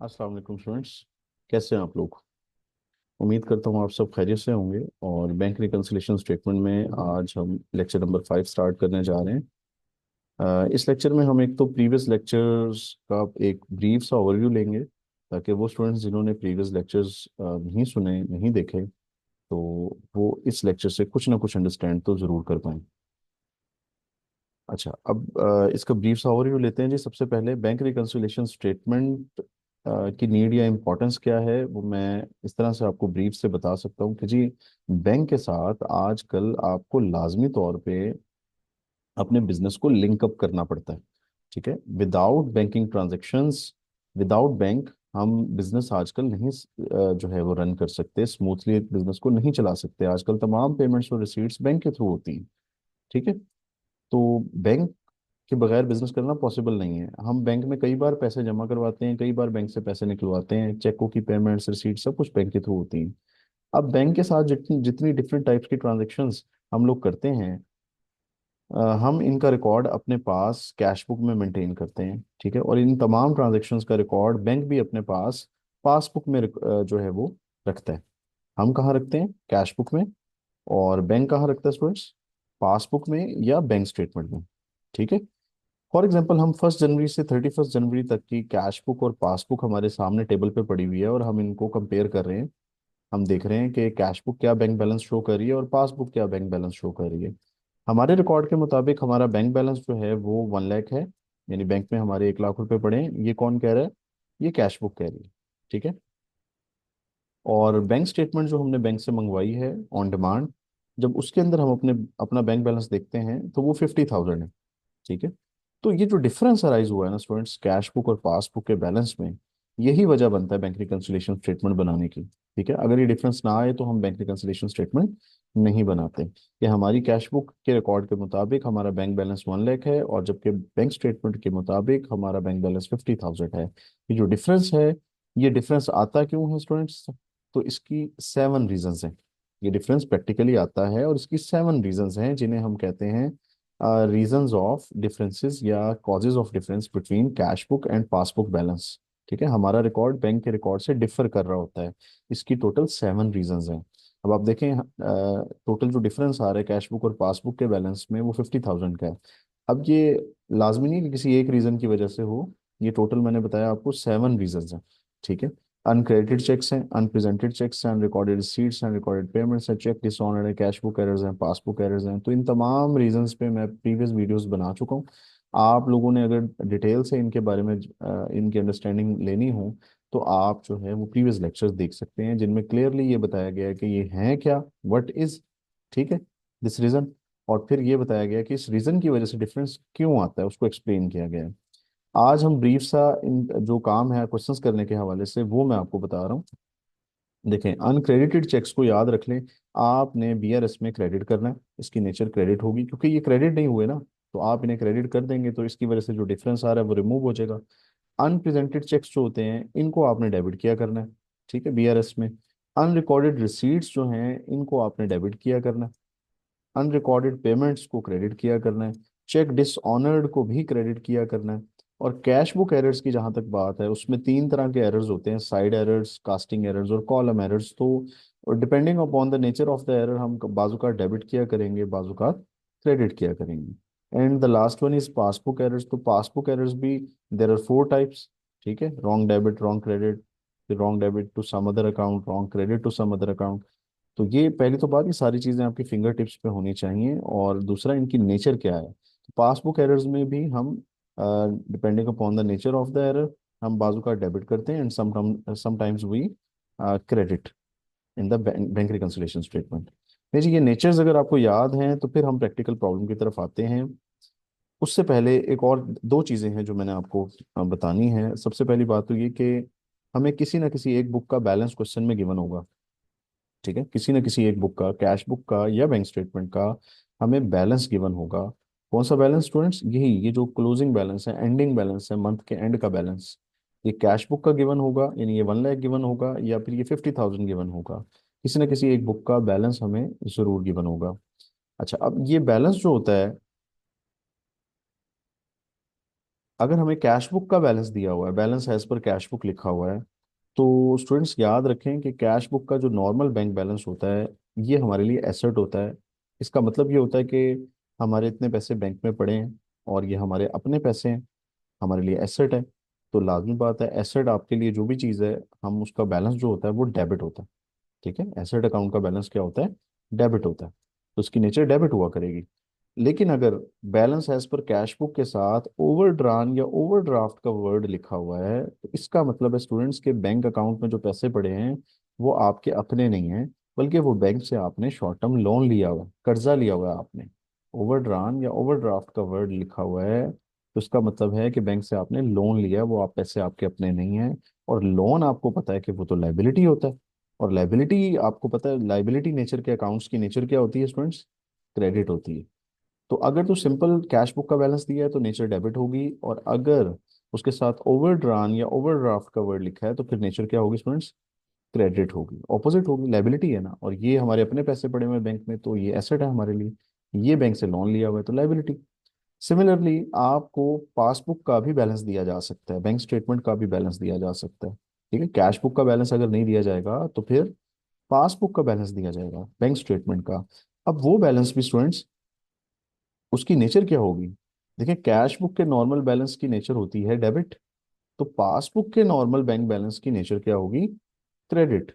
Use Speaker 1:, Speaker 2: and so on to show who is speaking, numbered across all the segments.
Speaker 1: अस्सलाम वालेकुम स्टूडेंट्स। कैसे हैं आप लोग? उम्मीद करता हूँ आप सब खैरियत से होंगे। और बैंक रिकन्सिलेशन स्टेटमेंट में आज हम लेक्चर नंबर 5 स्टार्ट करने जा रहे हैं। इस लेक्चर में हम एक तो प्रीवियस लेक्चर्स का एक ब्रीफ सा ओवरव्यू लेंगे, ताकि वो स्टूडेंट्स जिन्होंने प्रीवियस लेक्चर्स नहीं सुने, नहीं देखे, तो वो इस लेक्चर से कुछ ना कुछ अंडरस्टैंड तो ज़रूर कर पाएँ। अच्छा, अब इसका ब्रीफ सा ओवरव्यू लेते हैं जी। सबसे पहले बैंक रिकन्सिलेशन स्टेटमेंट की नीड या इम्पोर्टेंस क्या है, वो मैं इस तरह से आपको ब्रीफ से बता सकता हूँ कि जी, बैंक के साथ आजकल आपको लाजमी तौर पे अपने बिजनेस को लिंक अप करना पड़ता है। ठीक है, without banking transactions, without bank हम बिजनेस आजकल नहीं जो है वो रन कर सकते, स्मूथली बिजनेस को नहीं चला सकते। आजकल तमाम पेमेंट्स और रिसीट्स बैंक के थ्रू होती हैं। ठीक है, तो बैंक के बगैर बिजनेस करना पॉसिबल नहीं है। हम बैंक में कई बार पैसे जमा करवाते हैं, कई बार बैंक से पैसे निकलवाते हैं, चेकों की पेमेंट्स, रिसीट सब कुछ बैंक के थ्रू होती हैं। अब बैंक के साथ जितनी जितनी डिफरेंट टाइप्स की ट्रांजेक्शन्स हम लोग करते हैं, हम इनका रिकॉर्ड अपने पास कैश बुक में मेंटेन करते हैं। ठीक है, और इन तमाम ट्रांजेक्शन्स का रिकॉर्ड बैंक भी अपने पास पासबुक में जो है वो रखता है। हम कहाँ रखते हैं? कैश बुक में। और बैंक कहाँ रखता है स्टूडेंट्स? पासबुक में या बैंक स्टेटमेंट में। ठीक है, फॉर एग्जाम्पल हम 1 जनवरी से 31 जनवरी तक की कैश बुक और पासबुक हमारे सामने टेबल पे पड़ी हुई है, और हम इनको कंपेयर कर रहे हैं। हम देख रहे हैं कि कैश बुक क्या बैंक बैलेंस शो कर रही है और पासबुक क्या बैंक बैलेंस शो कर रही है। हमारे रिकॉर्ड के मुताबिक हमारा बैंक बैलेंस जो है वो 1 लाख है, यानी बैंक में हमारे 1 लाख रुपए पड़े हैं। ये कौन कह रहा है? ये कैश बुक कह रही है। ठीक है, और बैंक स्टेटमेंट जो हमने बैंक से मंगवाई है ऑन डिमांड, जब उसके अंदर हम अपना बैंक बैलेंस देखते हैं तो वो 50,000 है। ठीक है, तो ये जो डिफरेंस अराइज हुआ है ना स्टूडेंट्स, कैश बुक और पासबुक के बैलेंस में, यही वजह बनता है बैंक रिकंसिलिएशन स्टेटमेंट बनाने की। ठीक है, अगर ये डिफरेंस ना आए तो हम बैंक रिकंसिलिएशन स्टेटमेंट नहीं बनाते। कि हमारी कैश बुक के रिकॉर्ड के मुताबिक हमारा बैंक बैलेंस 1 लाख है, और जबकि बैंक स्टेटमेंट के मुताबिक हमारा बैंक बैलेंस 50,000 है। ये जो डिफरेंस है, ये डिफरेंस आता क्यों है स्टूडेंट्स? तो इसकी 7 रीजंस हैं। ये डिफरेंस प्रैक्टिकली आता है और इसकी 7 रीजंस हैं, जिन्हें हम कहते हैं रीजंस ऑफ डिफरेंसेस या causes of difference between cash book and passbook balance. ठीक है, हमारा रिकॉर्ड बैंक के रिकॉर्ड से डिफर कर रहा होता है। इसकी टोटल 7 रीजंस हैं। अब आप देखें, टोटल जो डिफरेंस आ रहा है कैश बुक और पासबुक के बैलेंस में, वो 50,000 का है। अब ये लाजमी नहीं कि किसी एक रीजन की वजह से हो। ये टोटल मैंने बताया आपको 7 रीजंस हैं। ठीक है, अनक्रेडिटेड चेक्स हैं, अनप्रेजेंटेड चेक्स हैं, अनरिकॉर्डेड रिसीट्स हैं, रिकॉर्डेड पेमेंट्स हैं, चेक डिसऑनर्ड है, कैश बुक एरर्स हैं, पासबुक एरर्स हैं। तो इन तमाम रीजंस पे मैं प्रीवियस वीडियोस बना चुका हूँ। आप लोगों ने अगर डिटेल से इनके बारे में इनकी अंडरस्टैंडिंग लेनी हो, तो आप जो है वो प्रीवियस लेक्चर्स देख सकते हैं, जिनमें क्लियरली ये बताया गया है कि ये है क्या, व्हाट इज, ठीक है, दिस रीजन। और फिर ये बताया गया है कि इस रीजन की वजह से डिफरेंस क्यों आता है, उसको एक्सप्लेन किया गया है। आज हम ब्रीफ सा इन जो काम है क्वेश्चंस करने के हवाले से, वो मैं आपको बता रहा हूँ। देखें, अनक्रेडिटेड चेक्स को याद रख लें। आपने बीआरएस में क्रेडिट करना है, इसकी नेचर क्रेडिट होगी, क्योंकि ये क्रेडिट नहीं हुए ना, तो आप इन्हें क्रेडिट कर देंगे, तो इसकी वजह से जो डिफरेंस आ रहा है वो रिमूव हो जाएगा। अनप्रेजेंटेड चेक्स जो होते हैं, इनको आपने डेबिट किया करना है। ठीक है, बीआरएस में। अनरिकॉर्डेड रिसीट्स जो हैं, इनको आपने डेबिट किया करना है। अनरिकॉर्डेड पेमेंट्स को क्रेडिट किया करना है। चेक डिसऑनर्ड को भी क्रेडिट किया करना है। और कैश बुक एरर्स की जहां तक बात है, उसमें 3 तरह के एरर्स होते हैं: साइड एरर्स, कास्टिंग एरर्स और कॉलम एरर्स। तो depending upon the nature of the error, हम बाजू का डेबिट किया करेंगे, बाजू का क्रेडिट किया करेंगे। And the last one is passbook errors. तो पासबुक एरर्स भी, देर आर 4 टाइप्स। ठीक है, wrong debit, wrong credit, wrong debit to some other account, wrong credit to some other account. तो ये पहली तो बात, ये सारी चीज़ें आपकी फिंगर टिप्स पे होनी चाहिए। और दूसरा, इनकी नेचर क्या है। तो पासबुक एरर्स में भी हम, depending upon the nature of the error, हम बाजू का डेबिट करते हैं, and sometimes we credit in the bank reconciliation statement. जी, ये नेचर्स अगर आपको याद हैं तो फिर हम प्रैक्टिकल प्रॉब्लम की तरफ आते हैं। उससे पहले एक और 2 चीज़ें हैं जो मैंने आपको बतानी है। सबसे पहली बात तो ये कि हमें किसी ना किसी एक बुक का बैलेंस क्वेश्चन में गिवन होगा। ठीक है, किसी न किसी एक बुक का, कैश बुक का या बैंक स्टेटमेंट का, हमें बैलेंस गिवन होगा। कौन सा बैलेंस स्टूडेंट्स? यही, ये जो क्लोजिंग बैलेंस है, एंडिंग बैलेंस है, मंथ के एंड का बैलेंस। ये कैश बुक का गिवन होगा, यानी ये 1 लाख गिवन होगा, या फिर ये 50,000 गिवन होगा। किसी न किसी एक बुक का बैलेंस हमें जरूर गिवन होगा। अच्छा, अब ये बैलेंस जो होता है, अगर हमें कैश बुक का बैलेंस दिया हुआ है, balance as per cash book लिखा हुआ है, तो स्टूडेंट्स याद रखें कि कैश बुक का जो नॉर्मल बैंक बैलेंस होता है, ये हमारे लिए एसेट होता है। इसका मतलब ये होता है कि हमारे इतने पैसे बैंक में पड़े हैं और ये हमारे अपने पैसे हैं, हमारे लिए एसेट है। तो लाजमी बात है, एसेट आपके लिए जो भी चीज़ है, हम उसका बैलेंस जो होता है वो डेबिट होता है। ठीक है, एसेट अकाउंट का बैलेंस क्या होता है? डेबिट होता है। तो उसकी नेचर डेबिट हुआ करेगी। लेकिन अगर balance as per cash book के साथ ओवरड्रान या ओवरड्राफ्ट का वर्ड लिखा हुआ है, तो इसका मतलब है स्टूडेंट्स के बैंक अकाउंट में जो पैसे पड़े हैं वो आपके अपने नहीं हैं, बल्कि वो बैंक से आपने शॉर्ट टर्म लोन लिया हुआ है, कर्जा लिया हुआ है आपने। ओवरड्रान या ओवरड्राफ्ट का वर्ड लिखा हुआ है तो इसका मतलब है कि बैंक से आपने लोन लिया है, वो आप पैसे आपके अपने नहीं हैं। और लोन आपको पता है कि वो तो लाइबिलिटी होता है। और लाइबिलिटी आपको पता है, लाइबिलिटी नेचर के अकाउंट्स की नेचर क्या होती है स्टूडेंट्स? क्रेडिट होती है। तो अगर तो सिंपल कैश बुक का बैलेंस दिया है तो नेचर डेबिट होगी, और अगर उसके साथ ओवरड्रान या ओवरड्राफ्ट का वर्ड लिखा है तो फिर नेचर क्या होगी स्टूडेंट्स? क्रेडिट होगी, ऑपोजिट होगी, लाइबिलिटी है ना। और ये हमारे अपने पैसे पड़े हुए हैं बैंक में, तो ये एसेट है हमारे लिए। ये बैंक से लोन लिया हुआ है तो लाइबिलिटी। सिमिलरली आपको पासबुक का भी बैलेंस दिया जा सकता है, बैंक स्टेटमेंट का भी बैलेंस दिया जा सकता है। ठीक है, कैश बुक का बैलेंस अगर नहीं दिया जाएगा तो फिर पासबुक का बैलेंस दिया जाएगा, बैंक स्टेटमेंट का। अब वो बैलेंस भी स्टूडेंट्स, उसकी नेचर क्या होगी? देखिए, कैश बुक के नॉर्मल बैलेंस की नेचर होती है डेबिट, तो पासबुक के नॉर्मल बैंक बैलेंस की नेचर क्या होगी? क्रेडिट।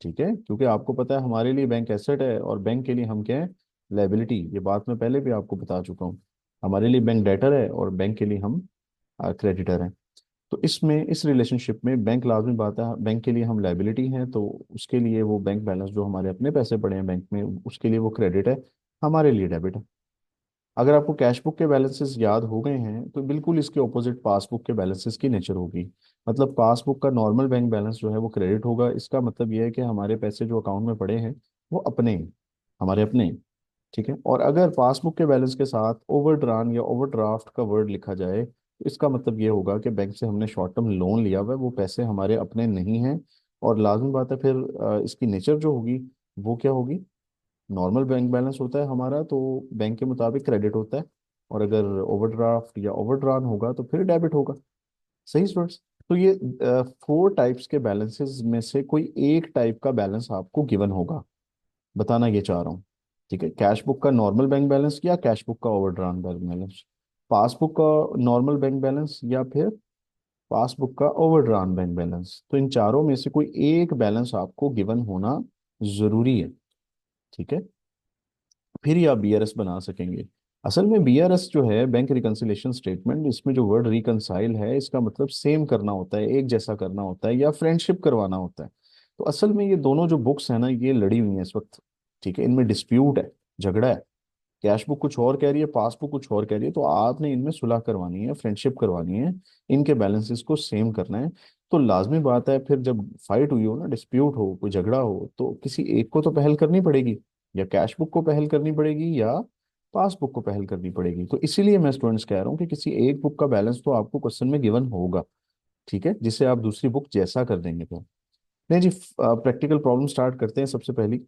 Speaker 1: ठीक है, क्योंकि आपको पता है हमारे लिए बैंक एसेट है और बैंक के लिए हम क्या है? लाइबिलिटी। ये बात मैं पहले भी आपको बता चुका हूँ। हमारे लिए बैंक डेटर है और बैंक के लिए हम क्रेडिटर हैं। तो इसमें, इस रिलेशनशिप में बैंक लाजमी बात है, बैंक के लिए हम लाइबिलिटी हैं, तो उसके लिए वो बैंक बैलेंस जो हमारे अपने पैसे पड़े हैं बैंक में, उसके लिए वो क्रेडिट है, हमारे लिए डेबिट है। अगर आपको कैश बुक के बैलेंसेस याद हो गए हैं तो बिल्कुल इसके ऑपोजिट पासबुक के बैलेंसेस की नेचर होगी। मतलब पासबुक का नॉर्मल बैंक बैलेंस जो है वो क्रेडिट होगा। इसका मतलब ये है कि हमारे पैसे जो अकाउंट में पड़े हैं वो अपने हैं, हमारे अपने हैं। ठीक है, और अगर पासबुक के बैलेंस के साथ ओवरड्रान या ओवरड्राफ्ट का वर्ड लिखा जाए तो इसका मतलब ये होगा कि बैंक से हमने शॉर्ट टर्म लोन लिया हुआ है, वो पैसे हमारे अपने नहीं हैं। और लाजमी बात है फिर इसकी नेचर जो होगी वो क्या होगी? नॉर्मल बैंक बैलेंस होता है हमारा तो बैंक के मुताबिक क्रेडिट होता है, और अगर ओवरड्राफ्ट या ओवरड्रान होगा तो फिर डेबिट होगा। सही स्टूडेंट्स? तो ये 4 टाइप्स के बैलेंसेस में से कोई एक टाइप का बैलेंस आपको गिवन होगा, बताना ये चाह रहा हूँ। ठीक है, कैश बुक का नॉर्मल बैंक बैलेंस या कैश बुक का ओवरड्रान बैंक बैलेंस, पासबुक का नॉर्मल बैंक बैलेंस या फिर पासबुक का ओवरड्रान बैंक बैलेंस। तो इन चारों में से कोई एक बैलेंस आपको गिवन होना जरूरी है। ठीक है, फिर ही आप बीआरएस बना सकेंगे। असल में बीआरएस जो है, बैंक रिकंसिलिएशन स्टेटमेंट, इसमें जो वर्ड रिकंसाइल है इसका मतलब सेम करना होता है, एक जैसा करना होता है या फ्रेंडशिप करवाना होता है। तो असल में ये दोनों जो बुक्स है ना, ये लड़ी हुई हैं इस वक्त। ठीक है, इनमें डिस्प्यूट है, झगड़ा है। कैश बुक कुछ और कह रही है, पासबुक कुछ और कह रही है, तो आपने इनमें सुलह करवानी है, फ्रेंडशिप करवानी है, इनके बैलेंसेस को सेम करना है। तो लाजमी बात है फिर जब फाइट हुई हो ना, डिस्प्यूट हो, कोई झगड़ा हो, तो किसी एक को तो पहल करनी पड़ेगी। या कैश बुक को पहल करनी पड़ेगी या पासबुक को पहल करनी पड़ेगी। तो इसीलिए मैं स्टूडेंट्स कह रहा हूँ कि किसी एक बुक का बैलेंस तो आपको क्वेश्चन में गिवन होगा। ठीक है, जिससे आप दूसरी बुक जैसा कर देंगे तो। नहीं जी, प्रैक्टिकल प्रॉब्लम स्टार्ट करते हैं सबसे पहली।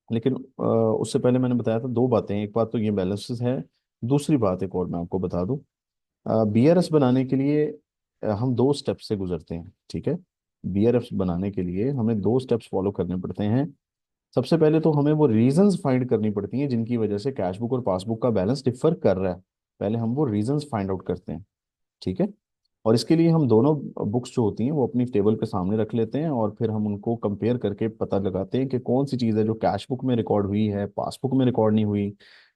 Speaker 1: लेकिन उससे पहले मैंने बताया था 2 बातें, एक बात तो ये बैलेंसेस है, दूसरी बात एक और मैं आपको बता दूं। बीआरएस बनाने के लिए हम 2 स्टेप से गुजरते हैं। ठीक है, बीआरएस बनाने के लिए हमें 2 स्टेप्स फॉलो करने पड़ते हैं। सबसे पहले तो हमें वो रीजंस फाइंड करनी पड़ती हैं जिनकी वजह से कैश बुक और पासबुक का बैलेंस डिफर कर रहा है। पहले हम वो रीजंस फाइंड आउट करते हैं। ठीक है, और इसके लिए हम दोनों बुक्स जो होती हैं वो अपनी टेबल पे सामने रख लेते हैं, और फिर हम उनको कंपेयर करके पता लगाते हैं कि कौन सी चीज़ है जो कैश बुक में रिकॉर्ड हुई है, पासबुक में रिकॉर्ड नहीं हुई।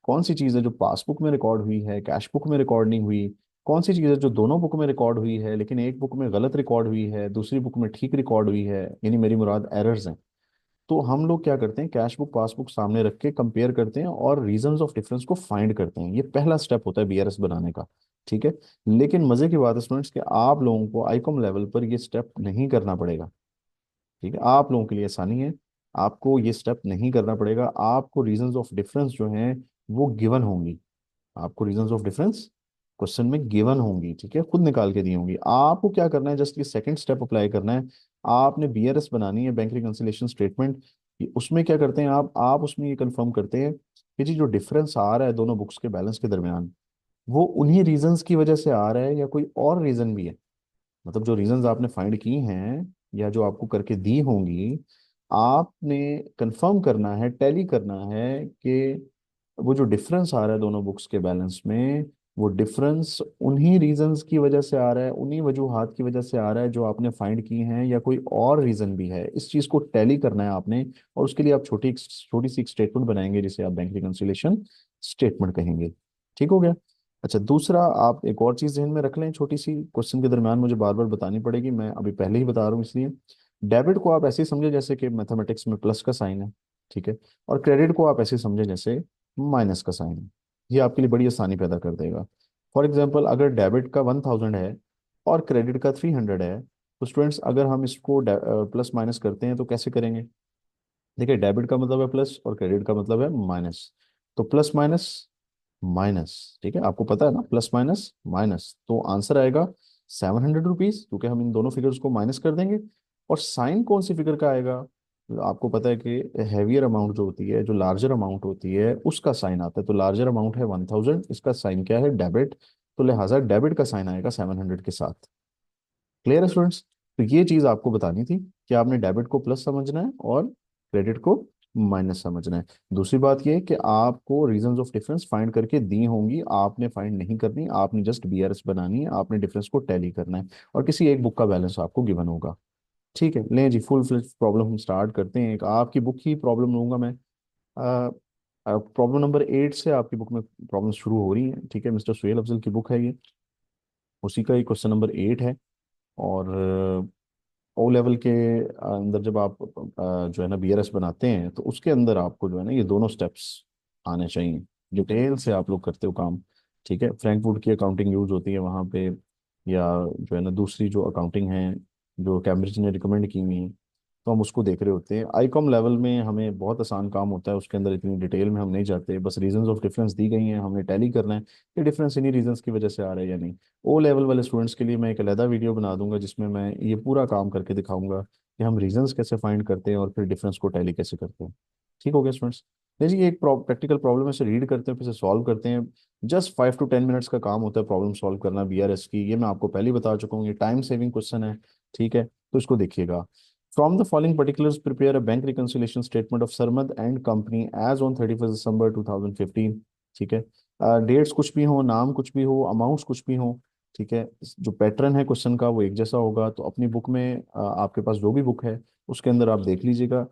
Speaker 1: कौन सी चीज़ है जो पासबुक में रिकॉर्ड हुई है, कैश बुक में रिकॉर्ड नहीं हुई। कौन सी चीज़ है जो दोनों बुक में रिकॉर्ड हुई है लेकिन एक बुक में गलत रिकॉर्ड हुई है, दूसरी बुक में ठीक रिकॉर्ड हुई है, यानी मेरी मुराद एरर्स हैं। तो हम लोग क्या करते हैं, कैश बुक पासबुक सामने रख के कंपेयर करते हैं और रीजंस ऑफ डिफरेंस को फाइंड करते हैं। ये पहला स्टेप होता है बीआरएस बनाने का। ठीक है, लेकिन मजे की बात है स्टूडेंट्स कि आप लोगों को आईकॉम लेवल पर ये स्टेप नहीं करना पड़ेगा। ठीक है, आप लोगों के लिए आसानी है, आपको ये स्टेप नहीं करना पड़ेगा। आपको रीजंस ऑफ डिफरेंस जो हैं वो गिवन होंगी। आपको रीजंस ऑफ डिफरेंस क्वेश्चन में गिवन होंगी, ठीक है, खुद निकाल के दी होंगी। आपको क्या करना है, जस्ट ये सेकंड स्टेप अप्लाई करना है। आपने बीआरएस बनानी है, बैंक रिकंसिलिएशन स्टेटमेंट। उसमें क्या करते हैं आप उसमें ये कंफर्म करते हैं कि जी जो डिफरेंस आ रहा है दोनों बुक्स के बैलेंस के दरमियान, वो उन्हीं रीजंस की वजह से आ रहा है या कोई और रीजन भी है? मतलब जो रीजंस आपने फाइंड की हैं या जो आपको करके दी होंगी, आपने कंफर्म करना है, टैली करना है कि वो जो डिफरेंस आ रहा है दोनों बुक्स के बैलेंस में, वो डिफरेंस उन्हीं रीजंस की वजह से आ रहा है, उन्हीं वजूहात की वजह से आ रहा है जो आपने फाइंड की हैं, या कोई और रीजन भी है। इस चीज को टैली करना है आपने। और उसके लिए आप छोटी छोटी सी एक स्टेटमेंट बनाएंगे जिसे आप बैंक रिकंसिलिएशन स्टेटमेंट कहेंगे। ठीक हो गया? अच्छा, दूसरा आप एक और चीज ध्यान में रख लें, छोटी सी, क्वेश्चन के दरमियान मुझे बार बार बतानी पड़ेगी, मैं अभी पहले ही बता रहा हूँ इसलिए। डेबिट को आप ऐसे ही समझे जैसे कि मैथमेटिक्स में प्लस का साइन है, ठीक है। और क्रेडिट को आप ऐसे समझे जैसे माइनस का साइन है। ये आपके लिए बड़ी आसानी पैदा कर देगा। फॉर एग्जाम्पल, अगर डेबिट का 1000 है और क्रेडिट का 300 है, तो स्टूडेंट्स अगर हम इसको प्लस माइनस करते हैं तो कैसे करेंगे? देखिए, डेबिट का मतलब है प्लस और क्रेडिट का मतलब है माइनस। तो प्लस माइनस माइनस, ठीक है, आपको पता है ना, प्लस माइनस माइनस, तो आंसर आएगा 700 रुपीज, क्योंकि हम इन दोनों फिगर्स को माइनस कर देंगे। और साइन कौन सी फिगर का आएगा? आपको पता है कि हैवियर अमाउंट जो होती है, जो लार्जर अमाउंट होती है, उसका साइन आता है। तो लार्जर अमाउंट है 1000, इसका साइन क्या है? डेबिट। तो लिहाजा डेबिट का साइन आएगा 700 के साथ। क्लियर है स्टूडेंट्स? तो ये चीज आपको बतानी थी कि आपने डेबिट को प्लस समझना है और क्रेडिट को माइनस समझना है। दूसरी बात ये है कि आपको रीजंस ऑफ डिफरेंस फाइंड करके दी होंगी, आपने फाइंड नहीं करनी, आपने जस्ट बीआरएस बनानी है, आपने डिफरेंस को टैली करना है। और किसी एक बुक का बैलेंस आपको गिवन होगा। ठीक है, लें जी, फुल फ्लेज प्रॉब्लम हम स्टार्ट करते हैं। एक आपकी बुक ही प्रॉब्लम लूंगा मैं। प्रॉब्लम नंबर 8 से आपकी बुक में प्रॉब्लम शुरू हो रही है, ठीक है। मिस्टर सुहेल अफजल की बुक है ये, उसी का ही क्वेश्चन नंबर 8 है। और ओ लेवल के अंदर जब आप जो है ना बीआरएस बनाते हैं, तो उसके अंदर आपको जो है ना ये दोनों स्टेप्स आने चाहिए। डिटेल से आप लोग करते हो काम, ठीक है। फ्रैंकफर्ट की अकाउंटिंग यूज होती है वहाँ पे, या जो है ना दूसरी जो अकाउंटिंग है जो कैम्ब्रिज ने रिकमेंड की हुई है, तो हम उसको देख रहे होते हैं। आईकॉम लेवल में हमें बहुत आसान काम होता है, उसके अंदर इतनी डिटेल में हम नहीं जाते, बस रीजंस ऑफ डिफरेंस दी गई हैं, हमने टैली करना है कि डिफरेंस इन्हीं रीजंस की वजह से आ रहा है या नहीं। ओ लेवल वाले स्टूडेंट्स के लिए मैं एक अलहदा वीडियो बना दूंगा जिसमें मैं ये पूरा काम करके दिखाऊंगा कि हम रीजंस कैसे फाइंड करते हैं और फिर डिफरेंस को टैली कैसे करते हैं। ठीक हो गया स्टूडेंट्स? देखिए, एक प्रैक्टिकल प्रॉब्लम है, इसे रीड करते हैं फिर से सॉल्व करते हैं। जस्ट 5 to 10 मिनट्स का काम होता है प्रॉब्लम सॉल्व करना बीआरएस की, ये मैं आपको पहले ही बता चुका हूँ, ये टाइम सेविंग क्वेश्चन है। ठीक है, तो इसको देखिएगा। From the following particulars prepare a bank reconciliation statement of Sarmad and company as on 31 December 2015। ठीक है, डेट्स कुछ भी हो, नाम कुछ भी हो, अमाउंट्स कुछ भी हो, ठीक है। जो पैटर्न है क्वेश्चन का वो एक जैसा होगा। तो अपनी बुक में आपके पास जो भी बुक है उसके अंदर आप देख लीजिएगा।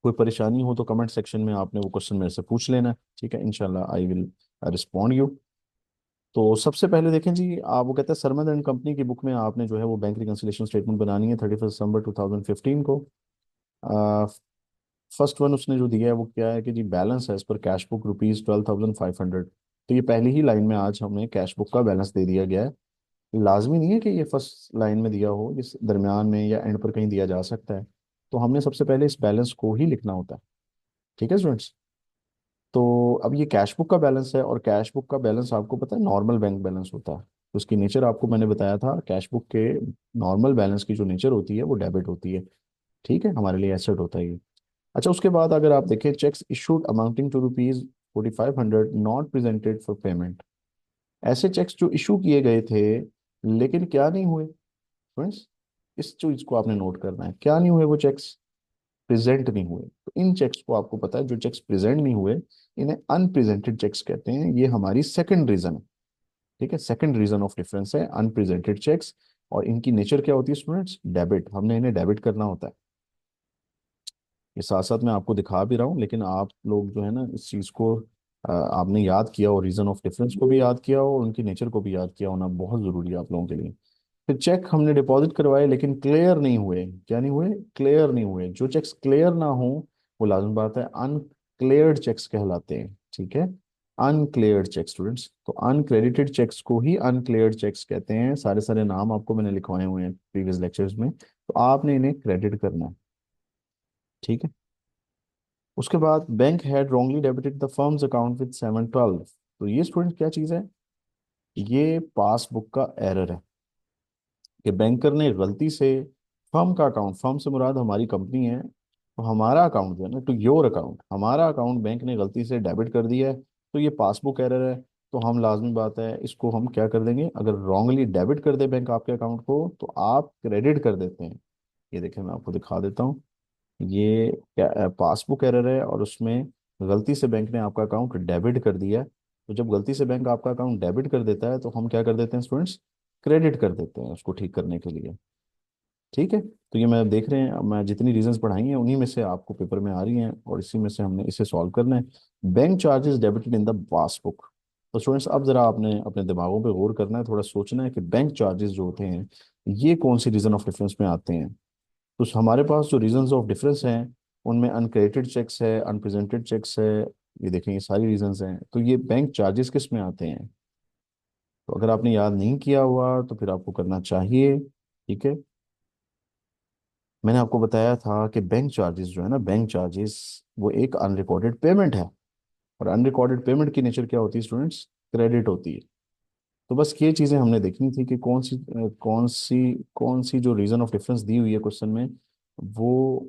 Speaker 1: कोई परेशानी हो तो कमेंट सेक्शन में आपने वो क्वेश्चन मेरे से पूछ लेना, ठीक है। इंशाल्लाह आई विल रिस्पॉन्ड यू। तो सबसे पहले देखें जी, आप, वो कहते हैं सरमद एंड कंपनी की बुक में आपने जो है वो बैंक रिकंसिलिएशन स्टेटमेंट बनानी है 31 दिसंबर 2015 को। फर्स्ट वन उसने जो दिया है वो क्या है कि जी बैलेंस है एज पर कैश बुक ₹12,500। तो ये पहली ही लाइन में आज हमें कैश बुक का बैलेंस दे दिया गया है। लाजमी नहीं है कि ये फर्स्ट लाइन में दिया हो, इस दरमियान में या एंड पर कहीं दिया जा सकता है। तो हमने सबसे पहले इस बैलेंस को ही लिखना होता है। ठीक है स्टूडेंट्स? तो अब ये कैश बुक का बैलेंस है, और कैश बुक का बैलेंस आपको पता है नॉर्मल बैंक बैलेंस होता है। तो उसकी नेचर आपको मैंने बताया था, कैश बुक के नॉर्मल बैलेंस की जो नेचर होती है वो डेबिट होती है। ठीक है, हमारे लिए एसेट होता है ये। अच्छा, उसके बाद अगर आप देखें, cheques issued amounting to ₹4500 not presented for payment. ऐसे चेक्स जो इशू किए गए थे लेकिन क्या नहीं हुए फ्रेंड्स, इस चीज को आपने नोट करना है, क्या नहीं हुए वो चेक्स? प्रेजेंट नहीं हुए। तो इन चेक्स को आपको पता है, जो चेक्स प्रेजेंट नहीं हुए इन्हें अनप्रेजेंटेड चेक्स कहते हैं। ये हमारी सेकंड रीजन है। ठीक है, सेकंड रीजन ऑफ डिफरेंस है अनप्रेजेंटेड चेक्स। और इनकी नेचर क्या होती है स्टूडेंट्स? डेबिट। हमने इन्हें डेबिट करना होता है। ये साथ साथ मैं आपको दिखा भी रहा हूँ, लेकिन आप लोग जो है ना इस चीज़ को आपने याद किया हो, रीजन ऑफ डिफरेंस को भी याद किया हो और उनकी नेचर को भी याद किया होना बहुत ज़रूरी है आप लोगों के लिए। फिर चेक हमने डिपॉजिट करवाए लेकिन क्लियर नहीं हुए। क्या नहीं हुए? क्लियर नहीं हुए। जो चेक्स क्लियर ना हो वो लाजमी बात है अनक्लियर्ड चेक्स कहलाते हैं। ठीक है, अनक्लियर्ड चेक स्टूडेंट्स। तो अनक्रेडिटेड चेक्स को ही अनक्लियर्ड चेक्स कहते हैं। सारे सारे नाम आपको मैंने लिखवाए हुए हैं प्रीवियस लेक्चर्स में, तो आपने इन्हें क्रेडिट करना है। ठीक है, उसके बाद bank had wrongly debited the firm's account with 712। तो ये स्टूडेंट क्या चीज़ है? ये पासबुक का एरर है कि बैंकर ने गलती से फर्म का अकाउंट, फर्म से मुराद हमारी कंपनी है, तो हमारा अकाउंट जो है ना, टू योर अकाउंट, हमारा अकाउंट बैंक ने गलती से डेबिट कर दिया है। तो ये पासबुक एरर है। तो हम लाजमी बात है इसको हम क्या कर देंगे, अगर रॉन्गली डेबिट कर दे बैंक आपके अकाउंट को तो आप क्रेडिट कर देते हैं। ये देखिए मैं आपको दिखा देता हूँ। ये क्या पासबुक एरर है और उसमें गलती से बैंक ने आपका अकाउंट डेबिट कर दिया है। तो जब गलती से बैंक आपका अकाउंट डेबिट कर देता है तो हम क्या कर देते हैं स्टूडेंट्स, क्रेडिट कर देते हैं उसको ठीक करने के लिए। ठीक है, तो ये मैं देख रहे हैं, अब मैं जितनी रीजंस पढ़ाई हैं उन्हीं में से आपको पेपर में आ रही हैं और इसी में से हमने इसे सॉल्व करना है। Bank charges debited in the passbook. तो स्टूडेंट्स अब जरा आपने अपने दिमागों पे गौर करना है, थोड़ा सोचना है कि बैंक चार्जेस जो होते हैं ये कौन सी रीजन ऑफ डिफरेंस में आते हैं। तो हमारे पास जो रीजंस ऑफ डिफरेंस हैं उनमें अनक्रेडिटेड चेक्स है, अनप्रेजेंटेड चेक्स है, ये देखें ये सारी रीजंस हैं। तो ये बैंक चार्जेस किस में आते हैं? तो अगर आपने याद नहीं किया हुआ तो फिर आपको करना चाहिए। ठीक है, मैंने आपको बताया था कि बैंक चार्जेस जो है ना, बैंक चार्जेस वो एक अनरिकॉर्डेड पेमेंट है। और अनरिकॉर्डेड पेमेंट की नेचर क्या होती है स्टूडेंट्स, क्रेडिट होती है। तो बस ये चीज़ें हमने देखनी थी कि कौन सी जो रीज़न ऑफ डिफरेंस दी हुई है क्वेश्चन में, वो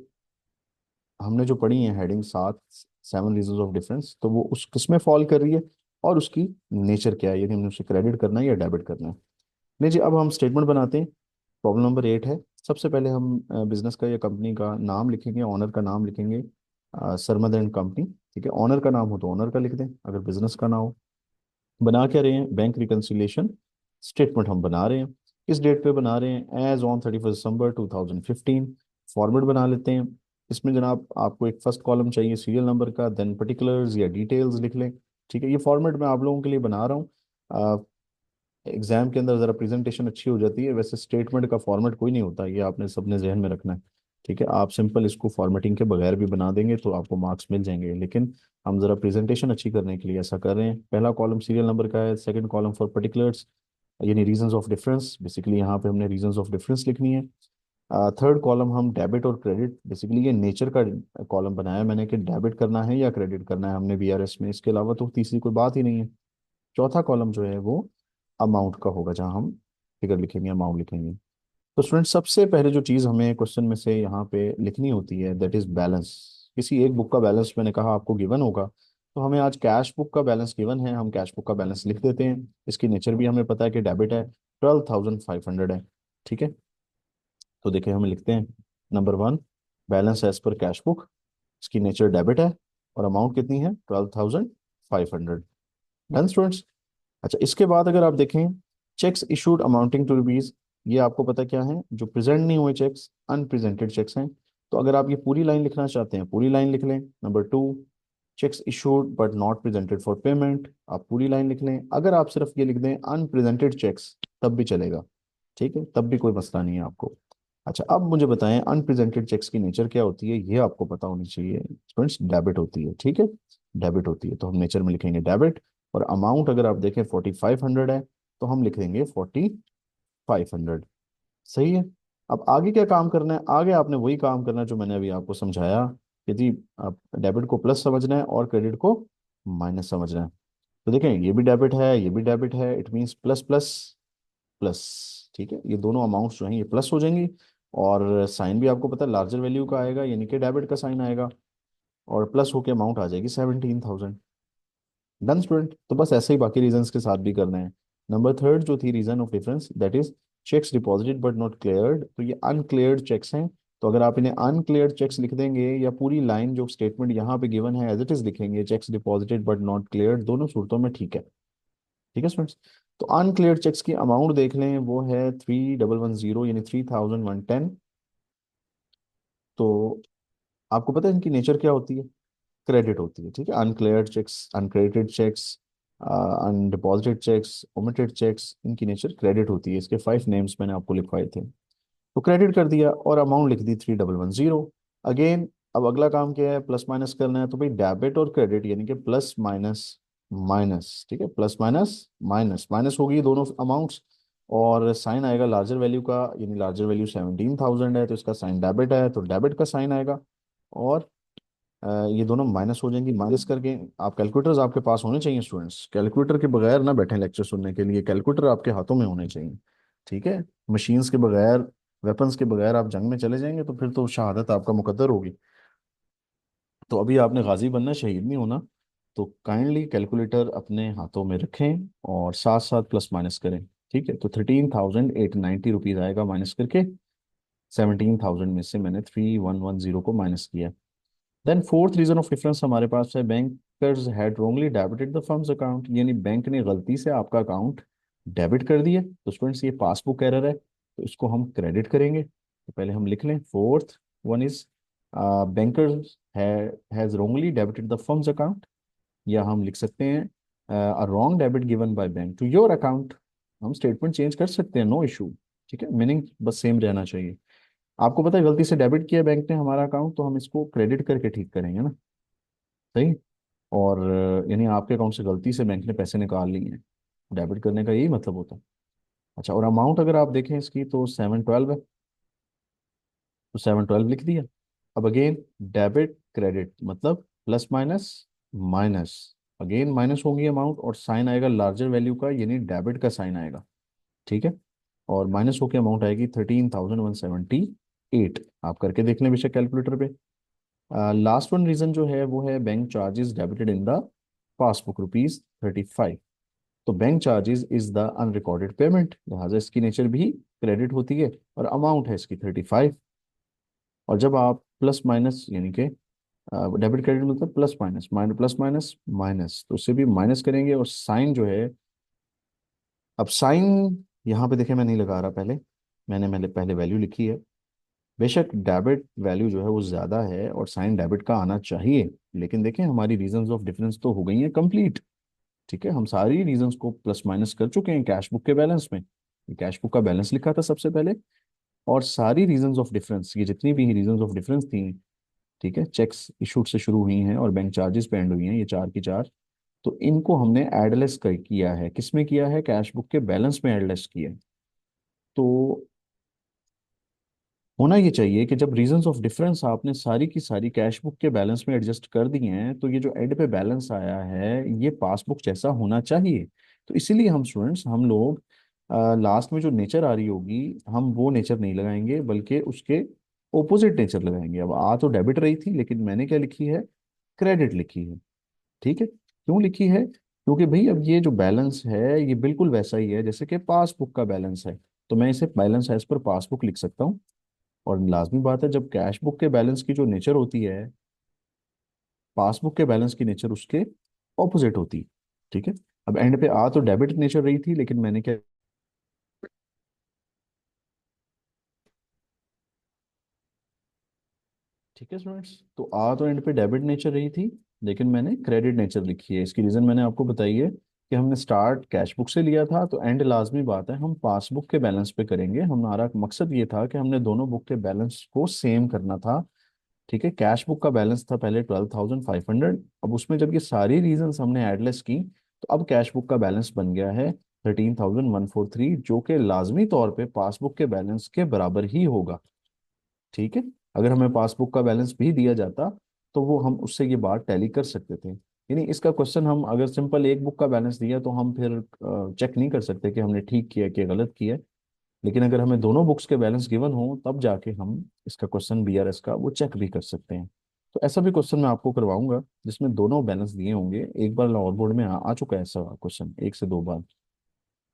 Speaker 1: हमने जो पढ़ी है हेडिंग 7, 7 रीजन ऑफ डिफरेंस, तो वो उस किस में फॉल कर रही है और उसकी नेचर क्या है, यदि हमने उसे क्रेडिट करना है या डेबिट करना है। नहीं जी, अब हम स्टेटमेंट बनाते हैं। प्रॉब्लम नंबर 8 है। सबसे पहले हम बिजनेस का या कंपनी का नाम लिखेंगे, ऑनर का नाम लिखेंगे, सरमद एंड कंपनी। ठीक है, ऑनर का नाम हो तो ऑनर का लिख दें अगर बिजनेस का ना हो। बना क्या रहे हैं, बैंक रिकन्सिलिएशन स्टेटमेंट हम बना रहे हैं। किस डेट पे बना रहे हैं, एज ऑन 31 दिसंबर 2015। फॉर्मेट बना लेते हैं। इसमें जनाब आपको एक फर्स्ट कॉलम चाहिए सीरियल नंबर का, देन पर्टिकुलर्स या डिटेल्स लिख लें। ठीक है, ये फॉर्मेट मैं आप लोगों के लिए बना रहा हूँ। एग्जाम के अंदर ज़रा प्रेजेंटेशन अच्छी हो जाती है, वैसे स्टेटमेंट का फॉर्मेट कोई नहीं होता, ये आपने सबने जहन में रखना है। ठीक है, आप सिंपल इसको फॉर्मेटिंग के बगैर भी बना देंगे तो आपको मार्क्स मिल जाएंगे, लेकिन हम ज़रा प्रेजेंटेशन अच्छी करने के लिए ऐसा कर रहे हैं। पहला कॉलम सीरियल नंबर का है, सेकंड कॉलम फॉर पर्टिकुलर्स यानी रीजंस ऑफ डिफरेंस, बेसिकली यहाँ पे हमने रीजंस ऑफ डिफरेंस लिखनी है। थर्ड कॉलम हम डेबिट और क्रेडिट, बेसिकली ये नेचर का कॉलम बनाया मैंने कि डेबिट करना है या क्रेडिट करना है हमने बीआरएस में, इसके अलावा तो तीसरी कोई बात ही नहीं है। चौथा कॉलम जो है वो अमाउंट का होगा, जहां हम फिगर लिखेंगे, अमाउंट लिखेंगे। तो स्टूडेंट सबसे पहले जो चीज़ हमें क्वेश्चन में से यहाँ पे लिखनी होती है दैट इज बैलेंस। किसी एक बुक का बैलेंस मैंने कहा आपको गिवन होगा, तो हमें आज कैश बुक का बैलेंस गिवन है, हम कैश बुक का बैलेंस लिख देते हैं। इसकी नेचर भी हमें पता है कि डेबिट है, 12,500 है। ठीक है, तो देखिए हम लिखते हैं number 1, balance as per cash book, इसकी नेचर डेबिट है और अमाउंट कितनी है, 12,500। Done students. अच्छा, इसके बाद अगर आप देखें cheques issued amounting to rupees, ये आपको पता क्या है, जो प्रेजेंट नहीं हुए चेक्स अनप्रेजेंटेड चेक्स हैं। तो अगर आप ये पूरी लाइन लिखना चाहते हैं पूरी लाइन लिख लें। Number 2, cheques issued but not presented for payment, आप पूरी लाइन लिख लें। अगर आप सिर्फ ये लिख दें अनप्रेजेंटेड चेक्स तब भी चलेगा। ठीक है, तब भी कोई मसला नहीं है आपको। अच्छा, अब मुझे बताएं अनप्रेजेंटेड चेक्स की नेचर क्या होती है, ये आपको पता होनी चाहिए स्टूडेंट्स। डेबिट होती है। ठीक है, डेबिट होती है तो हम नेचर में लिखेंगे डेबिट। और अमाउंट अगर आप देखें 4,500 है तो हम लिख देंगे 4,500। सही है। अब आगे क्या काम करना है, आगे आपने वही काम करना है जो मैंने अभी आपको समझाया। यदि आप डेबिट को प्लस समझना है और क्रेडिट को माइनस समझना है, तो देखें ये भी डेबिट है ये भी डेबिट है, it means plus plus plus. ठीक है, ये दोनों अमाउंट्स जो हैं ये प्लस हो जाएंगी। और साइन भी आपको पता है लार्जर वैल्यू का आएगा, यानी कि डेबिट का साइन आएगा और प्लस होके अमाउंट आ जाएगी 17,000। Done student. तो बस ऐसे ही बाकी रीजंस के साथ भी करना है। नंबर 3 जो थी reason of difference that is cheques deposited but not cleared, तो ये अनक्लियर्ड चेक्स हैं। तो अगर आप इन्हें अनक्लियर्ड चेक्स लिख देंगे या पूरी लाइन जो स्टेटमेंट यहाँ पे गिवन है एज इट इज लिखेंगे, checks deposited but not cleared, दोनों सूरतों में ठीक है। ठीक है स्टूडेंट्स। तो अनक्लियर्ड चेक्स की अमाउंट देख लें, वो है 3,110 यानी 3,110। तो आपको पता है इनकी नेचर क्या होती है, क्रेडिट होती है। ठीक है, uncleared cheques, uncredited cheques, undeposited cheques, omitted cheques, इनकी नेचर क्रेडिट होती है। इसके 5 नेम्स मैंने आपको लिखवाए थे। तो क्रेडिट कर दिया और अमाउंट लिख दी 3,110। अगेन अब अगला काम क्या है, प्लस माइनस करना है। तो भाई डेबिट और क्रेडिट यानी कि प्लस माइनस माइनस, ठीक है, प्लस माइनस माइनस माइनस होगी दोनों अमाउंट्स। और साइन आएगा लार्जर वैल्यू का, यानी लार्जर वैल्यू 17,000 है तो इसका साइन डेबिट है तो डेबिट का साइन आएगा। और ये दोनों माइनस हो जाएंगी, माइनस करके आप कैलकुलेटर्स आपके पास होने चाहिए स्टूडेंट्स, कैलकुलेटर के बगैर ना बैठे लेक्चर सुनने के लिए, कैलकुलेटर आपके हाथों में होने चाहिए। ठीक है, मशीन्स के बगैर, वेपन्स के बगैर आप जंग में चले जाएंगे तो फिर तो शहादत आपका मुकद्दर होगी। तो अभी आपने गाजी बनना है, शहीद नहीं होना। तो काइंडली कैलकुलेटर अपने हाथों में रखें और साथ साथ प्लस माइनस करें। ठीक है, तो 13,890 रुपीज आएगा माइनस करके। 17,000 में से मैंने 3,110 को माइनस किया। Then fourth reason of difference हमारे पास है, bankers had wrongly debited the firm's account, यानी बैंक ने गलती से आपका अकाउंट डेबिट कर दिया। तो स्टूडेंट्स ये पासबुक एरर है, तो इसको हम क्रेडिट करेंगे। तो पहले हम लिख लें, fourth one is bankers has wrongly debited the firm's account, या हम लिख सकते हैं a wrong debit given by bank to your account. हम स्टेटमेंट चेंज कर सकते हैं, नो इशू। ठीक है, मीनिंग बस सेम रहना चाहिए। आपको पता है गलती से डेबिट किया बैंक ने हमारा अकाउंट, तो हम इसको क्रेडिट करके ठीक करेंगे ना। सही। और यानी आपके अकाउंट से गलती से बैंक ने पैसे निकाल लिए हैं, डेबिट करने का यही मतलब होता है। अच्छा, और अमाउंट अगर आप देखें इसकी तो 712 है, तो 712 लिख दिया। अब अगेन डेबिट क्रेडिट मतलब plus minus minus, again minus होंगी अमाउंट और साइन आएगा लार्जर वैल्यू का, यानी डेबिट का साइन आएगा। ठीक है, और माइनस होकर अमाउंट आएगी 13,178। आप करके देख लें बेशक कैलकुलेटर पे। लास्ट वन रीजन जो है वो है bank charges debited in the passbook ₹35। तो bank charges is the unrecorded payment, लिहाजा इसकी नेचर भी क्रेडिट होती है और अमाउंट है इसकी 35। और जब आप प्लस माइनस यानी कि डेबिट क्रेडिट मतलब plus minus minus plus minus minus, तो उससे भी माइनस करेंगे और साइन जो है, अब साइन यहाँ पे देखें मैं नहीं लगा रहा पहले, मैंने पहले वैल्यू लिखी है। बेशक डेबिट वैल्यू जो है वो ज़्यादा है और साइन डेबिट का आना चाहिए, लेकिन देखें हमारी रीजंस ऑफ डिफरेंस तो हो गई हैं कंप्लीट। ठीक है, हम सारी रीजंस को प्लस माइनस कर चुके हैं कैश बुक के बैलेंस में। कैश बुक का बैलेंस लिखा था सबसे पहले, और सारी रीजंस ऑफ डिफरेंस, ये जितनी भी रीजंस ऑफ डिफरेंस थी, ठीक है, चेक्स इशूड से शुरू हुई हैं और बैंक चार्जेस पे एंड हुई हैं, ये चार की चार, तो इनको हमने एडलेस कर किया है। किसमें किया है? कैश बुक के बैलेंस में एडलेस किया है। तो होना ये चाहिए कि जब रीजंस ऑफ डिफरेंस आपने सारी की सारी कैश बुक के बैलेंस में एडजस्ट कर दी हैं, तो ये जो एंड पे बैलेंस आया है ये पासबुक जैसा होना चाहिए। तो इसीलिए हम स्टूडेंट्स, हम लोग लास्ट में जो नेचर आ रही होगी, हम वो नेचर नहीं लगाएंगे बल्कि उसके ओपोजिट नेचर लगाएंगे। अब आ तो डेबिट रही थी, लेकिन मैंने क्या लिखी है? क्रेडिट लिखी है। ठीक है, क्यों लिखी है? क्योंकि भाई अब ये जो बैलेंस है ये बिल्कुल वैसा ही है जैसे कि पासबुक का बैलेंस है, तो मैं इसे बैलेंस एज पर पासबुक लिख सकता हूँ। और लाजमी बात है, जब कैश बुक के बैलेंस की जो नेचर होती है, पासबुक के बैलेंस की नेचर उसके ऑपोजिट होती है। ठीक है, अब एंड पे आ तो डेबिट नेचर रही थी, लेकिन मैंने क्या, ठीक है स्टूडेंट्स, तो आ तो एंड पे डेबिट नेचर रही थी, लेकिन मैंने क्रेडिट नेचर लिखी है। इसकी रीजन मैंने आपको बताई है कि हमने स्टार्ट कैश बुक से लिया था, तो एंड लाजमी बात है हम पासबुक के बैलेंस पे करेंगे। हमारा मकसद ये था कि हमने दोनों बुक के बैलेंस को सेम करना था। ठीक है, कैश बुक का बैलेंस था पहले 12,500, अब उसमें जब ये सारी रीजंस हमने एडलेस की, तो अब कैश बुक का बैलेंस बन गया है 13,143, जो कि लाजमी तौर पे पासबुक के बैलेंस के बराबर ही होगा। ठीक है, अगर हमें पासबुक का बैलेंस भी दिया जाता तो वो हम उससे ये बात टैली कर सकते थे। यानी इसका क्वेश्चन, हम अगर सिंपल एक बुक का बैलेंस दिया तो हम फिर चेक नहीं कर सकते कि हमने ठीक किया कि गलत किया। लेकिन अगर हमें दोनों बुक्स के बैलेंस गिवन हो, तब जाके हम इसका क्वेश्चन बीआरएस का वो चेक भी कर सकते हैं। तो ऐसा भी क्वेश्चन मैं आपको करवाऊंगा जिसमें दोनों बैलेंस दिए होंगे। एक बार लाहौर बोर्ड में आ चुका है ऐसा क्वेश्चन, एक से दो बार।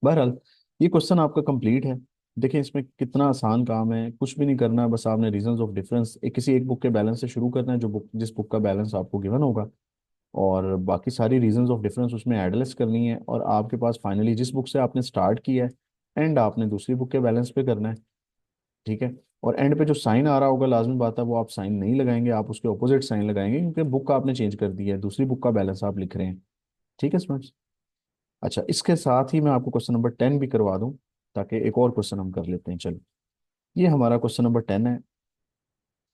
Speaker 1: बहरहाल ये क्वेश्चन आपका कंप्लीट है। देखिए इसमें कितना आसान काम है, कुछ भी नहीं करना है, बस आपने रीजंस ऑफ डिफरेंस किसी एक बुक के बैलेंस से शुरू करना है, जो बुक जिस बुक का बैलेंस आपको गिवन होगा, और बाकी सारी रीजंस ऑफ डिफरेंस उसमें एडलेस करनी है, और आपके पास फाइनली जिस बुक से आपने स्टार्ट किया है, एंड आपने दूसरी बुक के बैलेंस पे करना है। ठीक है, और एंड पे जो साइन आ रहा होगा, लाजमी बात है वो आप साइन नहीं लगाएंगे, आप उसके ऑपोजिट साइन लगाएंगे, क्योंकि बुक का आपने चेंज कर दिया है, दूसरी बुक का बैलेंस आप लिख रहे हैं। ठीक है स्टूडेंट्स। अच्छा, इसके साथ ही मैं आपको क्वेश्चन नंबर 10 भी करवा दूं, ताकि एक और क्वेश्चन हम कर लेते हैं। चलो, ये हमारा क्वेश्चन नंबर 10 है।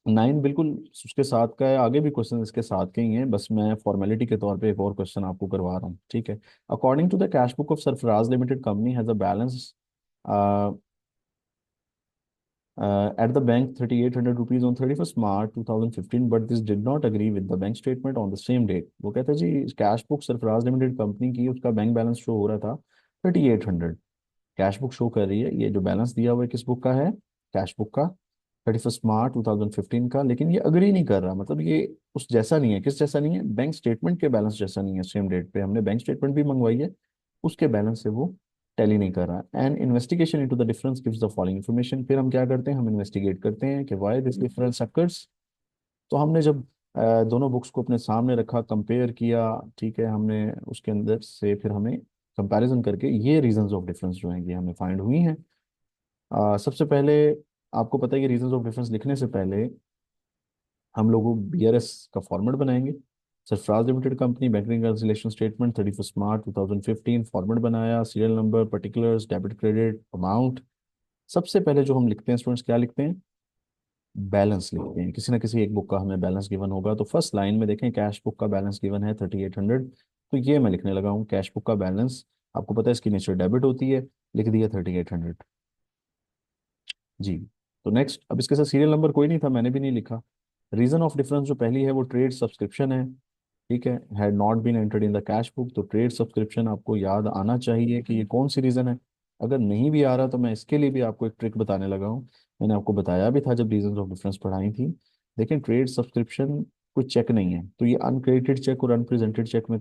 Speaker 1: 9 बिल्कुल उसके साथ का है, आगे भी क्वेश्चन इसके साथ के ही हैं, बस मैं फॉर्मेलिटी के तौर पे एक और क्वेश्चन आपको करवा रहा हूँ। ठीक है, according to the cash book of Sarfaraz limited company has a balance at the bank 3,800 rupees on 31st March 2015, but this did not agree with the bank statement on the same date। वो कहता है जी, cash book Sarfaraz limited company की, उसका bank balance show हो रहा था 3,800, cash book show कर रही है, ये जो बैलेंस दिया हुआ है किस बुक का है? कैश बुक का। 31 मार्च 2015 का, लेकिन ये अग्री नहीं कर रहा, मतलब ये उस जैसा नहीं है। किस जैसा नहीं है? बैंक स्टेटमेंट के बैलेंस जैसा नहीं है। सेम डेट पे हमने बैंक स्टेटमेंट भी मंगवाई है, उसके बैलेंस से वो टैली नहीं कर रहा। And investigation into the difference gives the following information. फिर हम क्या करते हैं, हम इन्वेस्टिगेट करते हैं कि व्हाई दिस डिफरेंस अकर्स। तो हमने जब दोनों बुक्स को अपने सामने रखा, कंपेयर किया, ठीक है, हमने उसके अंदर से फिर हमें कंपैरिजन करके ये रीजंस ऑफ डिफरेंस जो हैं ये हमें फाइंड हुई हैं। सबसे पहले आपको पता है कि रीजंस ऑफ डिफरेंस लिखने से पहले हम लोग बीआरएस का फॉर्मेट बनाएंगे। Sarfaraz limited company bank reconciliation statement 31 मार्च 2015 फॉर्मेट बनाया, serial number, particulars, debit credit, amount. सबसे पहले जो हम लिखते हैं स्टूडेंट्स, क्या लिखते हैं? बैलेंस लिखते हैं। किसी ना किसी एक बुक का हमें बैलेंस गिवन होगा, तो फर्स्ट लाइन में देखें कैश बुक का बैलेंस गिवन है 3800। तो ये मैं लिखने लगा हूँ कैश बुक का बैलेंस। आपको पता है इसकी नेचर डेबिट होती है, लिख दिया 3800 जी। तो नेक्स्ट, अब इसके साथ सीरियल नंबर कोई नहीं था, मैंने भी नहीं लिखा। रीजन ऑफ डिफरेंस जो पहली है वो ट्रेड सब्सक्रिप्शन है, ठीक है, had not been entered in the cash book. तो ट्रेड सब्सक्रिप्शन आपको याद आना चाहिए कि ये कौन सी रीजन है। अगर नहीं भी आ रहा तो मैं इसके लिए भी आपको एक ट्रिक बताने लगा हूँ। मैंने आपको बताया भी था जब रीजन ऑफ डिफरेंस पढ़ाई थी। लेकिन ट्रेड सब्सक्रिप्शन कोई चेक नहीं है, तो ये अनक्रेडिटेड चेक और अनप्रेजेंटेड चेक में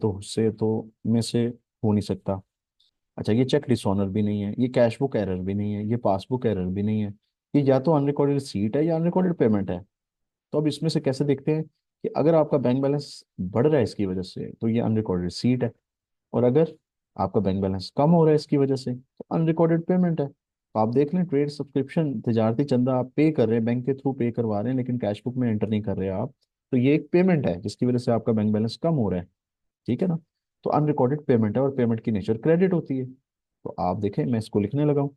Speaker 1: में से हो नहीं सकता। अच्छा, ये चेक डिसऑनर भी नहीं है, ये कैश बुक एरर भी नहीं है, ये पासबुक एरर भी नहीं है। ये या तो अनरिकॉर्डेड सीट है या अनरिकॉर्डेड पेमेंट है। तो अब इसमें से कैसे देखते हैं कि अगर आपका बैंक बैलेंस बढ़ रहा है इसकी वजह से तो ये अनरिकॉर्डेड सीट है, और अगर आपका बैंक बैलेंस कम हो रहा है इसकी वजह से तो अनरिकॉर्डेड पेमेंट है। तो आप देख लें, ट्रेड सब्सक्रिप्शन तजारती चंदा आप पे कर रहे हैं, बैंक के थ्रू पे करवा रहे हैं, लेकिन कैश बुक में एंटर नहीं कर रहे आप। तो ये एक पेमेंट है जिसकी वजह से आपका बैंक बैलेंस कम हो रहा है, ठीक है ना। तो अनरिकॉर्डेड पेमेंट है और पेमेंट की नेचर क्रेडिट होती है। तो आप देखें, मैं इसको लिखने लगा हूँ।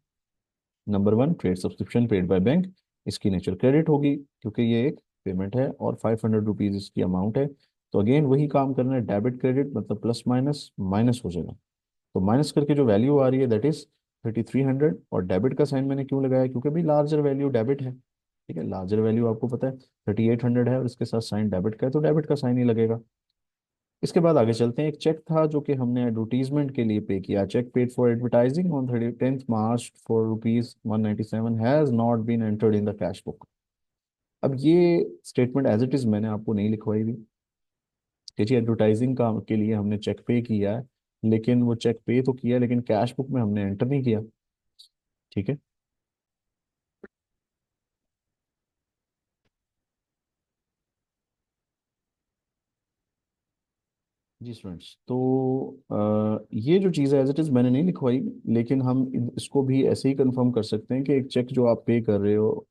Speaker 1: Number one, trade subscription paid by bank, इसकी नेचर क्रेडिट होगी क्योंकि ये एक पेमेंट है और 500 रुपीज इसकी अमाउंट है। तो अगेन वही काम करना है, डेबिट क्रेडिट मतलब प्लस माइनस माइनस हो जाएगा। तो माइनस करके जो वैल्यू आ रही है दैट इज 3300। और डेबिट का साइन मैंने क्यों लगाया? क्योंकि भाई लार्जर वैल्यू डेबिट है, ठीक है। लार्जर वैल्यू आपको पता है 3800 है और इसके साथ साइन डेबिट का है, तो डेबिट का साइन ही लगेगा। इसके बाद आगे चलते हैं। एक चेक था जो कि हमने एडवर्टीजमेंट के लिए पे किया। Cheque paid for advertising on 10th March for rupees 197 has not been entered in the cash book. अब ये स्टेटमेंट एज इट इज मैंने आपको नहीं लिखवाई थी कि जी एडवर्टाइजिंग का के लिए हमने चेक पे किया है, लेकिन वो चेक पे तो किया लेकिन कैश बुक में हमने एंटर नहीं किया, ठीक है। जी स्टूडेंट्स, तो ये जो चीज़ है एज इट इज़ मैंने नहीं लिखवाई, लेकिन हम इसको भी ऐसे ही कंफर्म कर सकते हैं कि एक चेक जो आप पे कर रहे हो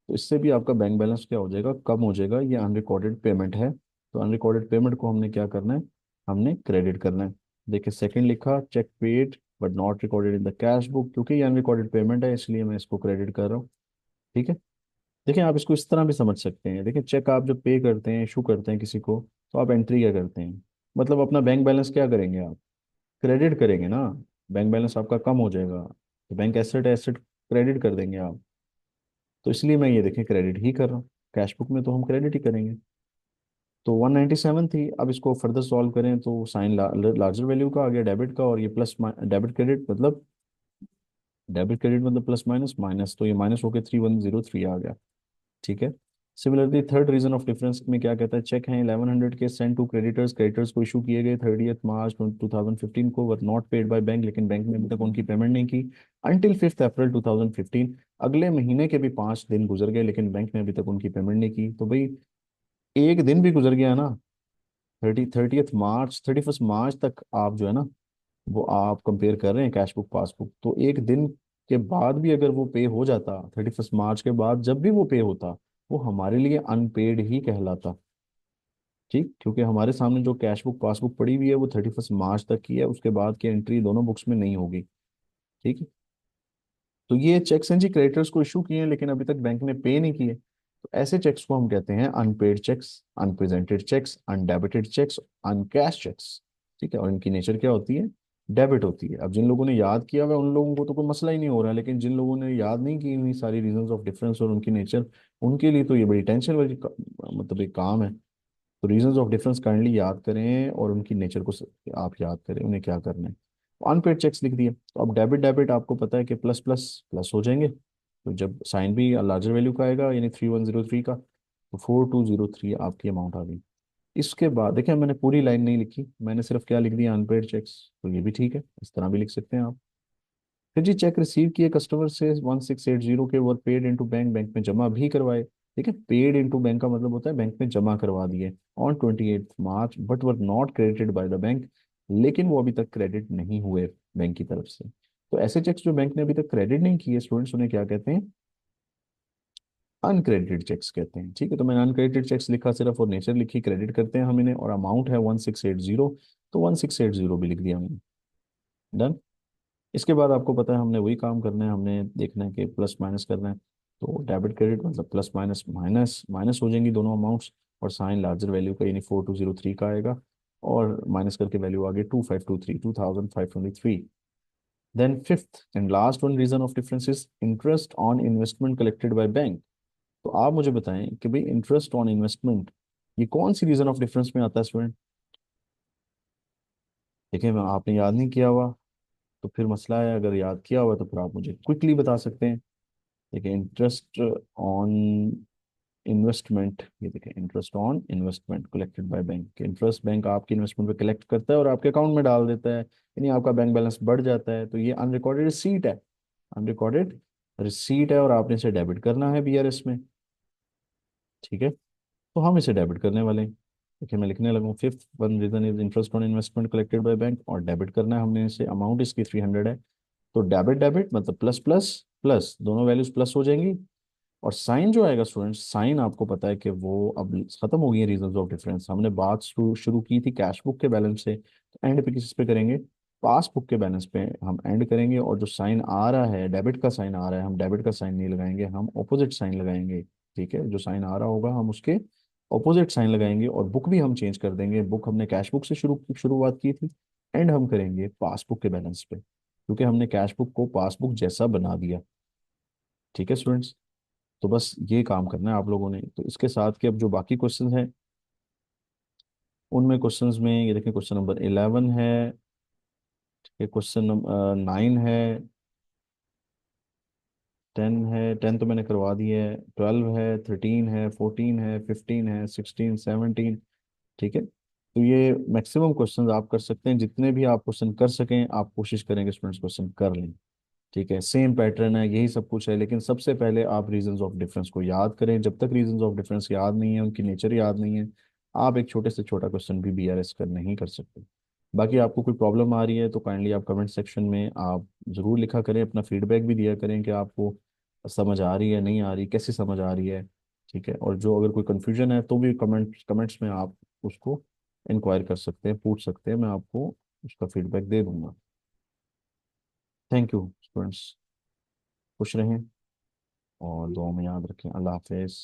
Speaker 1: तो इससे भी आपका बैंक बैलेंस क्या हो जाएगा? कम हो जाएगा। ये अनरिकॉर्डेड पेमेंट है, तो अनरिकॉर्डेड पेमेंट को हमने क्या करना है? हमने क्रेडिट करना है। देखिए सेकंड लिखा, cheque paid but not recorded in the cash book, क्योंकि ये अनरिकॉर्डेड पेमेंट है इसलिए मैं इसको क्रेडिट कर रहा हूँ, ठीक है। देखिए आप इसको इस तरह भी समझ सकते हैं। देखिए चेक आप जब पे करते हैं, इशू करते हैं किसी को, तो आप एंट्री क्या करते हैं? मतलब अपना बैंक बैलेंस क्या करेंगे आप? क्रेडिट करेंगे ना। बैंक बैलेंस आपका कम हो जाएगा तो बैंक एसेट एसेट क्रेडिट कर देंगे आप। तो इसलिए मैं ये देखें क्रेडिट ही कर रहा हूँ, कैश बुक में तो हम क्रेडिट ही करेंगे। तो 197 थी। अब इसको फर्दर सॉल्व करें तो साइन लार्जर वैल्यू का आ गया डेबिट का, और ये प्लस डेबिट क्रेडिट मतलब प्लस माइनस माइनस, तो ये माइनस होकर 3103 आ गया, ठीक है। Similarly third reason of difference में क्या कहता है? चेक है 1100 के, सेंड टू क्रेडिटर्स, क्रेडिटर्स को इशू किए गए 30 मार्च 2015 को, were not paid by bank, लेकिन बैंक ने अभी तक उनकी पेमेंट नहीं की अंटिल 5 अप्रैल 2015। अगले महीने के भी 5 दिन गुजर गए लेकिन बैंक ने अभी तक उनकी पेमेंट नहीं की। तो भाई एक दिन भी गुजर गया ना, 31 मार्च तक आप जो है ना वो आप कंपेयर कर रहे हैं कैश बुक पासबुक, तो एक दिन के बाद भी अगर वो पे हो जाता, 31 मार्च के बाद जब भी वो पे होता, वो हमारे लिए अनपेड ही कहलाता, ठीक। क्योंकि हमारे सामने जो कैश बुक पासबुक पड़ी हुई है वो 31 मार्च तक की है, उसके बाद की एंट्री दोनों बुक्स में नहीं होगी, ठीक है। तो ये चेक्स हैं जी, क्रेडिटर्स को इशू किए हैं लेकिन अभी तक बैंक ने पे नहीं किए, तो ऐसे चेक्स को हम कहते हैं unpaid cheques, unpresented cheques, undebited cheques, uncashed cheques, ठीक है। और इनकी नेचर क्या होती है? डेबिट होती है। अब जिन लोगों ने याद किया हुआ है उन लोगों को तो कोई मसला ही नहीं हो रहा है, लेकिन जिन लोगों ने याद नहीं की हुई सारी रीजंस ऑफ डिफरेंस और उनकी नेचर, उनके लिए तो ये बड़ी टेंशन वाली मतलब एक काम है। तो रीजंस ऑफ डिफरेंस काइंडली याद करें और उनकी नेचर को आप याद करें उन्हें क्या करना है। अनपेड चेक्स लिख दिए, तो अब डेबिट डेबिट आपको पता है कि प्लस प्लस प्लस हो जाएंगे, तो जब साइन भी लार्जर वैल्यू का आएगा यानी 3103 का, तो 4203 आपकी अमाउंट आ गई। इसके बाद देखिए मैंने पूरी लाइन नहीं लिखी, मैंने सिर्फ क्या लिख दिया, अनपेड चेक्स, तो ये भी ठीक है, इस तरह भी लिख सकते हैं आप। फिर जी चेक रिसीव किए कस्टमर से 1680 के, वर पेड इनटू बैंक, बैंक में जमा भी करवाए। ठीक है, पेड इनटू बैंक का मतलब होता है बैंक में जमा करवा दिए on 28 March, but were not credited by the bank, लेकिन वो अभी तक क्रेडिट नहीं हुए बैंक की तरफ से। तो ऐसे चेक्स जो बैंक ने अभी तक क्रेडिट नहीं किए स्टूडेंट्स, उन्हें क्या कहते हैं, अनक्रेडिटेड चेक्स कहते हैं। ठीक है, तो मैंने अनक्रेडिटेड चेक्स लिखा सिर्फ, और नेचर लिखी, क्रेडिट करते हैं हम इन्हें, और अमाउंट है 1680, तो 1680 भी लिख दिया मैंने। डन। इसके बाद आपको पता है हमने वही काम करना है, हमने देखना है कि प्लस माइनस करना है। तो डेबिट क्रेडिट मतलब प्लस माइनस माइनस माइनस हो जाएंगी दोनों अमाउंट्स, और साइन लार्जर वैल्यू का यानी 4203 का आएगा, और माइनस करके वैल्यू आ गई 2523, 2523। Then fifth and last one reason of difference is interest on investment collected by bank. तो आप मुझे बताएं कि भाई इंटरेस्ट ऑन इन्वेस्टमेंट ये कौन सी रीजन ऑफ डिफरेंस में आता है स्टूडेंट। देखिए मैं आपने याद नहीं किया हुआ तो फिर मसला है, अगर याद किया हुआ तो फिर आप मुझे क्विकली बता सकते हैं। देखिए इंटरेस्ट ऑन इन्वेस्टमेंट, ये देखिए interest on investment collected by bank, interest bank आपके इन्वेस्टमेंट पे कलेक्ट करता है और आपके अकाउंट में डाल देता है, यानी आपका बैंक बैलेंस बढ़ जाता है, तो ये अनरिकॉर्डेड रिसीट है, अनरिकॉर्डेड रिसीट है, और आपने इसे डेबिट करना है बीआरएस में। ठीक है, तो हम इसे डेबिट करने वाले हैं। देखिए मैं लिखने लगा, fifth one reason is interest on investment collected by bank, और डेबिट करना है हमने इसे, अमाउंट इसकी 300 है, तो डेबिट डेबिट मतलब प्लस प्लस प्लस, दोनों वैल्यूज प्लस हो जाएंगी। और साइन जो आएगा स्टूडेंट्स, साइन आपको पता है कि वो अब खत्म हो गई है रीजंस ऑफ डिफरेंस, हमने बात शुरू शुरू की थी कैश बुक के बैलेंस से, तो एंड पे किस पे करेंगे, पासबुक के बैलेंस पे हम एंड करेंगे, और जो साइन आ रहा है डेबिट का साइन आ रहा है, हम डेबिट का साइन नहीं लगाएंगे, हम ऑपोजिट साइन लगाएंगे। ठीक है, जो साइन आ रहा होगा हम उसके ऑपोजिट साइन लगाएंगे, और बुक भी हम चेंज कर देंगे, बुक हमने कैश बुक से शुरुआत की थी, एंड हम करेंगे पासबुक के बैलेंस पे, क्योंकि हमने कैश बुक को पासबुक जैसा बना दिया। ठीक है स्टूडेंट्स, तो बस ये काम करना है आप लोगों ने। तो इसके साथ के अब जो बाकी क्वेश्चन हैं, उनमें क्वेश्चंस में ये देखें, क्वेश्चन नंबर 11 है, ये क्वेश्चन नंबर 9 है, 10 है, 10 तो मैंने करवा दी है, 12 है, 13 है, 14 है, 15 है, 16, 17। ठीक है, तो ये मैक्सिमम क्वेश्चंस आप कर सकते हैं, जितने भी आप क्वेश्चन कर सकें आप कोशिश करेंगे स्टूडेंट्स क्वेश्चन कर लें। ठीक है, सेम पैटर्न है, यही सब कुछ है, लेकिन सबसे पहले आप रीजंस ऑफ डिफरेंस को याद करें, जब तक रीजंस ऑफ डिफरेंस याद नहीं है, उनकी नेचर याद नहीं है, आप एक छोटे से छोटा क्वेश्चन भी बीआरएस कर नहीं कर सकते। बाकी आपको कोई प्रॉब्लम आ रही है तो काइंडली आप कमेंट सेक्शन में आप ज़रूर लिखा करें, अपना फीडबैक भी दिया करें कि आपको समझ आ रही है नहीं आ रही, कैसे समझ आ रही है। ठीक है, और जो अगर कोई कन्फ्यूजन है तो भी कमेंट्स में आप उसको इंक्वायर कर सकते हैं, पूछ सकते हैं, मैं आपको उसका फीडबैक दे दूंगा। थैंक यू स्टूडेंट्स, खुश रहें और दुआ में याद रखें। अल्लाह हाफिज़।